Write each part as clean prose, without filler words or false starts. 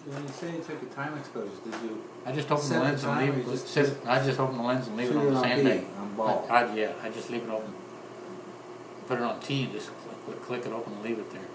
When you say you took a time exposure, did you I just open the set lens the and time, leave or it. I just open the lens and leave it shoot on it the on sandbag. B, on ball? Yeah, I just leave it open. Put it on T and just click it open and leave it there.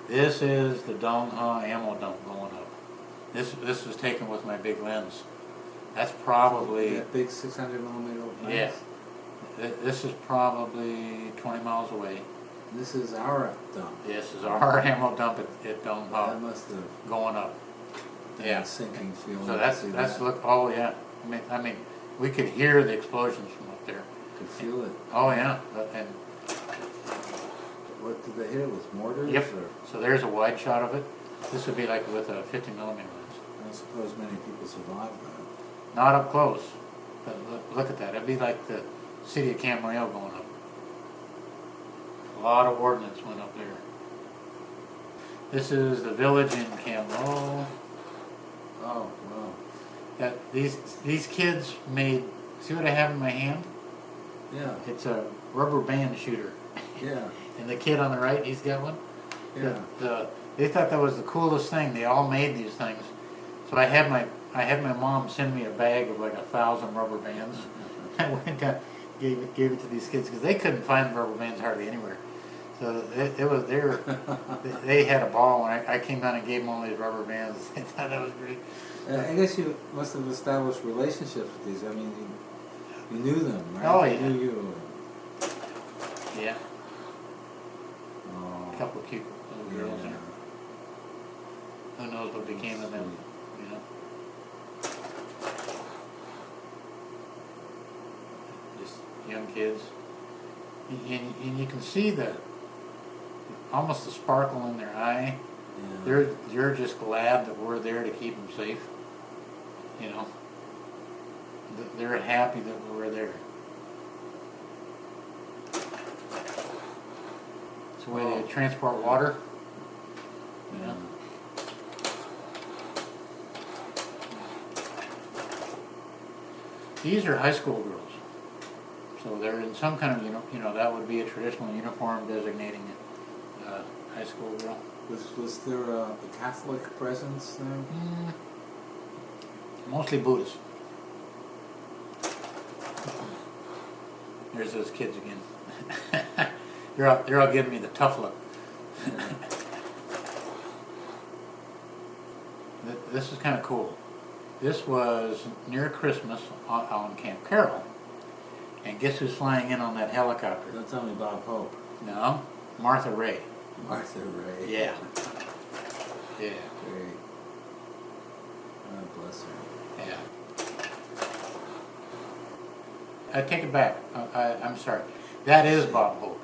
This is the Dongha ammo dump going up. This was taken with my big lens. That's probably, That big 600 millimeter lens? yeah. This is probably 20 miles away. This is our dump. This is our ammo dump at That Dongha must have going up. been Yeah. a sinking feeling. So to that's see that. look. Oh yeah. I mean, we could hear the explosions from up there. Could feel it. Oh yeah. And What did they hit it with? Mortars? yep. Or, So there's a wide shot of it. This would be like with a 50 millimeter lens. I don't suppose many people survived that. Not up close. But look at that. It'd be like the city of Camarillo going up. A lot of ordnance went up there. This is the village in Camarillo. Oh, wow. That these kids made. See what I have in my hand? Yeah, It's a rubber band shooter. yeah, And the kid on the right, he's got one. yeah. They thought that was the coolest thing. They all made these things. So I had my mom send me a bag of like 1,000 rubber bands. I went and gave it to these kids because they couldn't find rubber bands hardly anywhere. So they had a ball when I came down and gave them all these rubber bands. They thought that was great. I guess you must have established relationships with these. I mean, you knew them, right? Oh, They yeah. knew you. Yeah, Oh, a couple of cute little girls yeah. there. Who knows what became of them? You know. Just young kids. And you can see almost the sparkle in their eye. Yeah. They're just glad that we're there to keep them safe. You know, they're happy that we're there. It's the way they transport water. You know. These are high school girls. So they're in some kind of, that would be a traditional uniform designating a high school girl. Was there a Catholic presence there? Mostly Buddhist. There's those kids again. they're all giving me the tough look. This is kind of cool. This was near Christmas on Camp Carroll. And guess who's flying in on that helicopter? Don't tell me Bob Hope. No, Martha Ray. Martha Ray. Yeah. Yeah. Great. God bless her. Yeah. I take it back. I'm sorry. That is Bob Hope.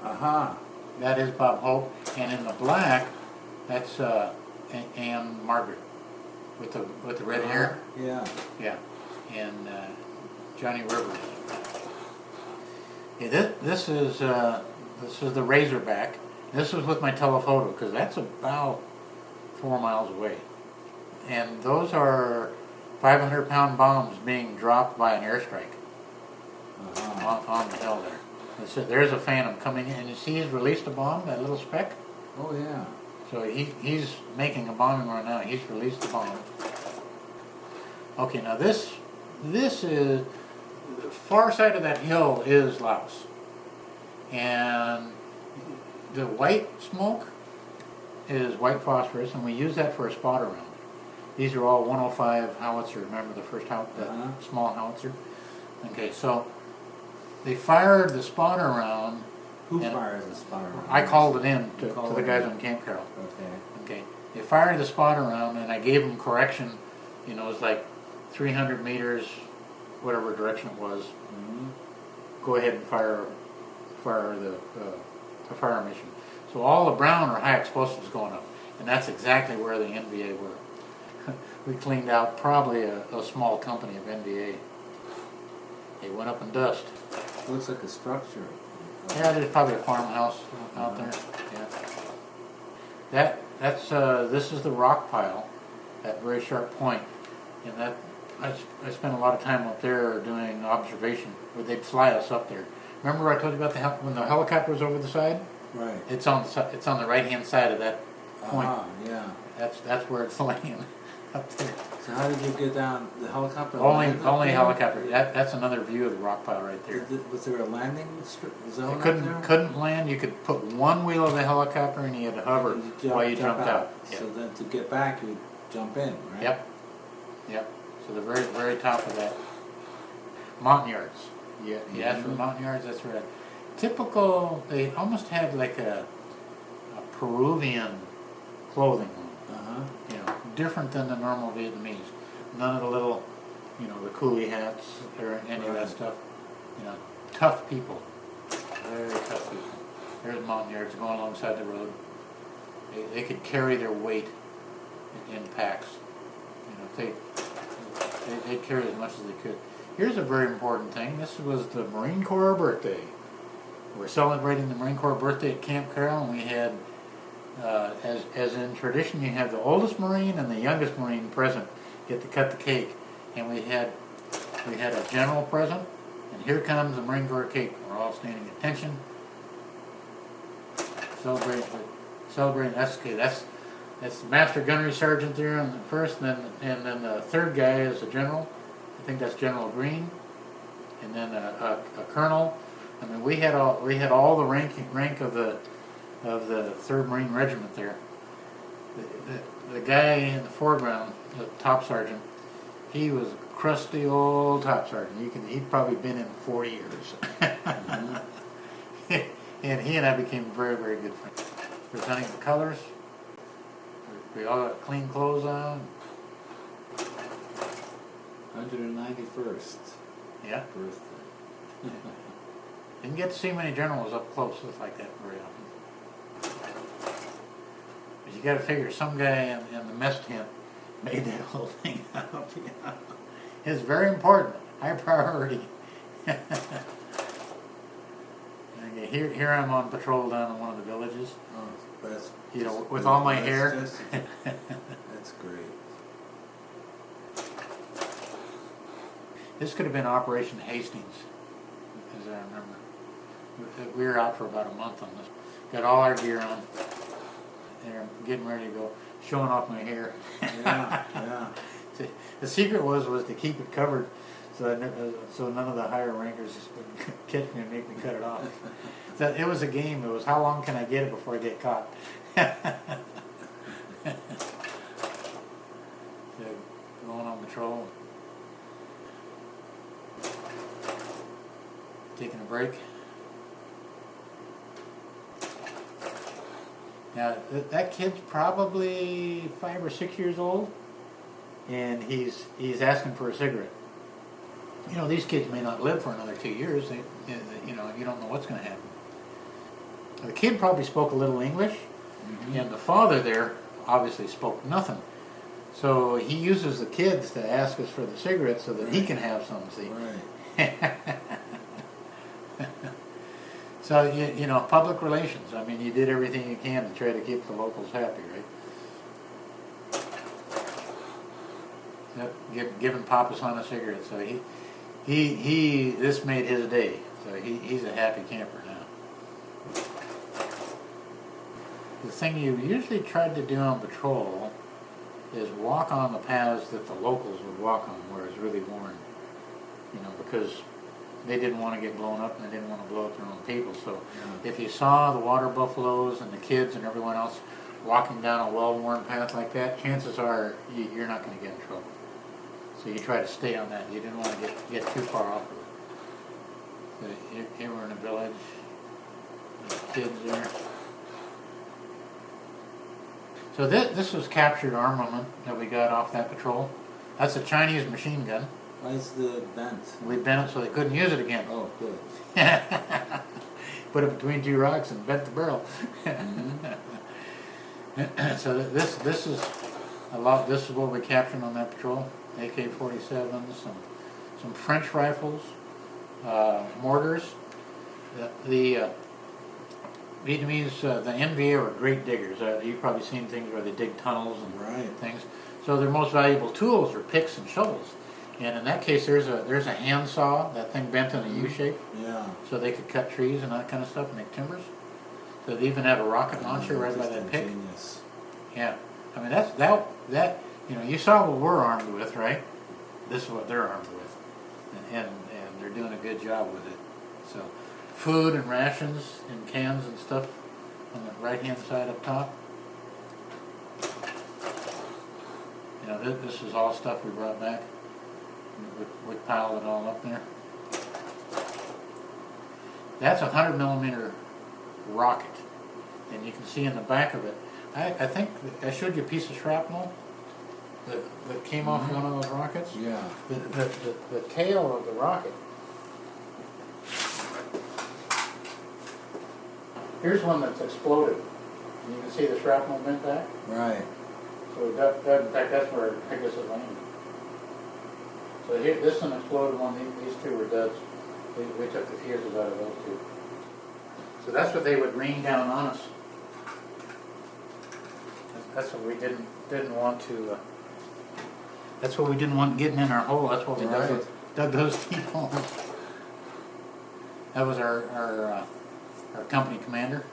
Aha. That is Bob Hope. And in the black, that's Anne Margaret with the red hair. Yeah. Yeah. And Johnny Rivers. Yeah, this is the Razorback. This was with my telephoto because that's about 4 miles away. And those are 500-pound bombs being dropped by an airstrike on the hill there. There's a Phantom coming in, and you see he's released a bomb, that little speck? Oh, yeah. So he's making a bombing run now. He's released the bomb. Okay, now this is, the far side of that hill is Laos. And the white smoke is white phosphorus, and we use that for a spotter round. These are all 105 howitzer. Remember the first small howitzer? Okay, so they fired the spotter round. Who fires the spotter round? I called it in to the guys on Camp Carroll. Okay. They fired the spotter round, and I gave them correction. It was like 300 meters, whatever direction it was. Go ahead and fire the fire mission. So all the brown are high explosives going up, and that's exactly where the NVA were. We cleaned out probably a small company of NVA. They went up in dust. It looks like a structure. Yeah, there's probably a farmhouse out there. Yeah. This is the rock pile, that very sharp point, and that I spent a lot of time up there doing observation. They'd fly us up there. Remember I told you about when the helicopter was over the side? Right. It's on the right hand side of that point. Yeah. That's where it's laying up there. So how did you get down the helicopter? Only landed up there? helicopter. That's another view of the rock pile right there. Was there a landing zone It up there? couldn't land. You could put one wheel of the helicopter and you had to hover while you jumped out. So then to get back, you jump in, right? Yep. So the very very top of that. Montagnards. You asked for Montagnards. That's right. Typical. They almost had like a Peruvian clothing on. Different than the normal Vietnamese. None of the little, the coolie hats or any of that stuff. Tough people. Very tough people. There's Montagnards going alongside the road. They could carry their weight in packs. They'd carry as much as they could. Here's a very important thing. This was the Marine Corps birthday. We're celebrating the Marine Corps birthday at Camp Carroll, and we had, as in tradition, you have the oldest Marine and the youngest Marine present get to cut the cake, and we had a general present, and here comes the Marine Corps cake. We're all standing at attention, celebrating. That's okay. That's the Master Gunnery Sergeant there on the first, and then the third guy is the general. I think that's General Green, and then a colonel. I mean, we had all the rank of the 3rd Marine Regiment there. The guy in the foreground, the top sergeant, he was a crusty old top sergeant. He'd probably been in 40 years. And he and I became very, very good friends. Presenting the colors. We all got clean clothes on. 191st. Yeah. Birthday. Didn't get to see many generals up close like that very often. But you got to figure some guy in the mess tent made that whole thing up. It's very important, high priority. Okay, here I'm on patrol down in one of the villages. Oh, that's with all my hair. That's great. This could have been Operation Hastings, as I remember. We were out for about a month on this. Got all our gear on. And getting ready to go, showing off my hair. Yeah. The secret was to keep it covered, so none of the higher rankers would catch me and make me cut it off. So it was a game. It was how long can I get it before I get caught. So going on patrol. Taking a break. Now that kid's probably 5 or 6 years old, and he's asking for a cigarette. These kids may not live for another 2 years. You don't know what's going to happen. The kid probably spoke a little English, and the father there obviously spoke nothing. So he uses the kids to ask us for the cigarettes so that he can have some. See. Right. So, public relations. I mean, you did everything you can to try to keep the locals happy, right? Yep, giving Papasan a cigarette. So this made his day. So he's a happy camper now. The thing you usually tried to do on patrol is walk on the paths that the locals would walk on, where it's really worn. Because they didn't want to get blown up and they didn't want to blow up their own people. So if you saw the water buffaloes and the kids and everyone else walking down a well-worn path like that, chances are you're not going to get in trouble. So you try to stay on that. You didn't want to get too far off of it. So here we're in a village. There's kids there. So this was captured armament that we got off that patrol. That's a Chinese machine gun. Why is the bent? We bent it so they couldn't use it again. Oh, good. Put it between 2 rocks and bent the barrel. So this is a lot. This is what we captured on that patrol: AK-47s, some French rifles, mortars. The Vietnamese, the NVA were great diggers. You've probably seen things where they dig tunnels and things. So their most valuable tools are picks and shovels. And in that case, there's a handsaw, that thing bent in a U shape, Yeah. so they could cut trees and that kind of stuff, make timbers. So they even had a rocket launcher right by Just that pick. ingenious. Yeah, I mean that you know, you saw what we're armed with, right? This is what they're armed with, and they're doing a good job with it. So, food and rations and cans and stuff on the right hand side up top. You know, this is all stuff we brought back. We piled it all up there. That's a 100mm rocket, and you can see in the back of it. I think I showed you a piece of shrapnel that came off one of those rockets. Yeah. The tail of the rocket. Here's one that's exploded. And you can see the shrapnel bent back. Right. So in fact, that's where I guess it landed. So here, this one exploded one. These two were duds. We took the fuses out of those two. So that's what they would rain down on us. That's what we didn't want to. That's what we didn't want getting in our hole. That's what we dug those deep holes. That was our company commander,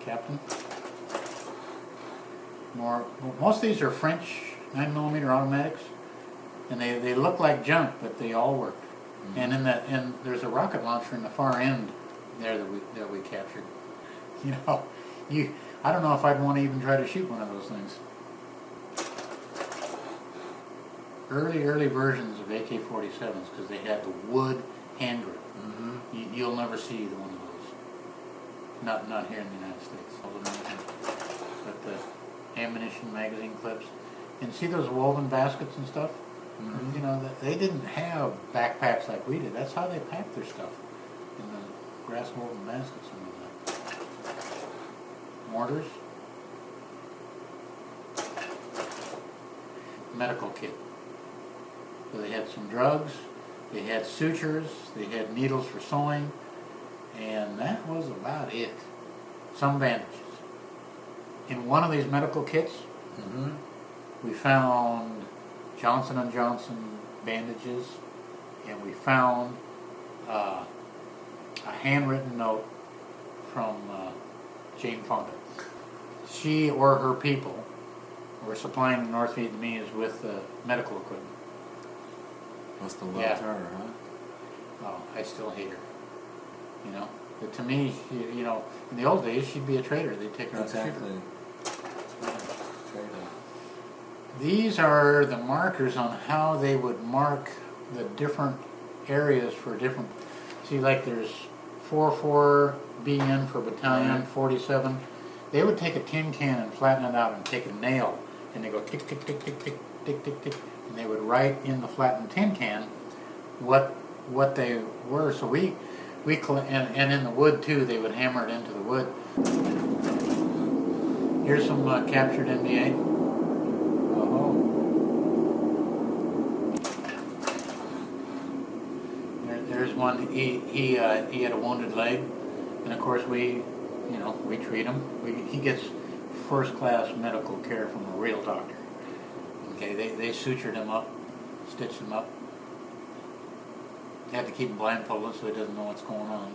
captain. Most of these are French 9mm automatics, and they look like junk, but they all work. And there's a rocket launcher in the far end there that we captured. You know, I don't know if I'd want to even try to shoot one of those things. Early versions of AK-47s, because they had the wood hand grip. You'll never see one of those. Not here in the United States. But the ammunition magazine clips, and see those woven baskets and stuff. You know, they didn't have backpacks like we did. That's how they packed their stuff, in the grass woven baskets and all that. Mortars. Medical kit. So they had some drugs, they had sutures, they had needles for sewing, and that was about it. Some bandages. In one of these medical kits, we found Johnson & Johnson bandages, and we found a handwritten note from Jane Fonda. She or her people were supplying the North Vietnamese with medical equipment. Must have loved her, huh? Oh, I still hate her. You know, but to me, you know, in the old days, she'd be a traitor. They'd take her out to shoot her. These are the markers on how they would mark the different areas for different. See, like there's 44 BN for battalion, 47. They would take a tin can and flatten it out and take a nail, and they go tick, tick, tick, tick, tick, tick, tick, tick, and they would write in the flattened tin can what they were. So and in the wood too, they would hammer it into the wood. Here's some captured NVA. There's one. He had a wounded leg, and of course we treat him. He gets first class medical care from a real doctor. Okay, they sutured him up, stitched him up. They had to keep him blindfolded so he doesn't know what's going on.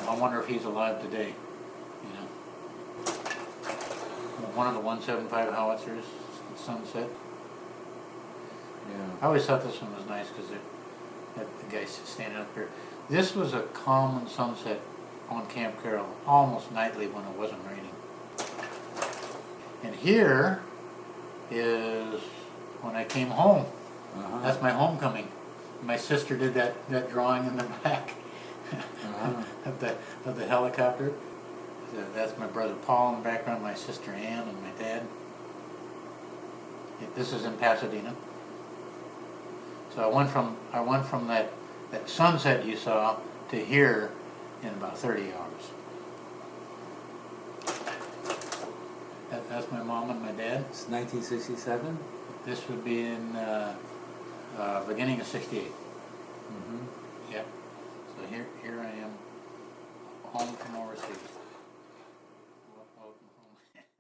I wonder if he's alive today. You know, one of the 175 howitzers, Sunset. Yeah. I always thought this one was nice because the guy standing up here. This was a common sunset on Camp Carroll almost nightly when it wasn't raining. And here is when I came home. That's my homecoming. My sister did that drawing in the back of the helicopter. That's my brother Paul in the background, my sister Ann, and my dad. This is in Pasadena. So I went from that sunset you saw to here in about 30 hours. That's my mom and my dad. It's 1967? This would be in beginning of 68. Yep. So here I am, home from overseas.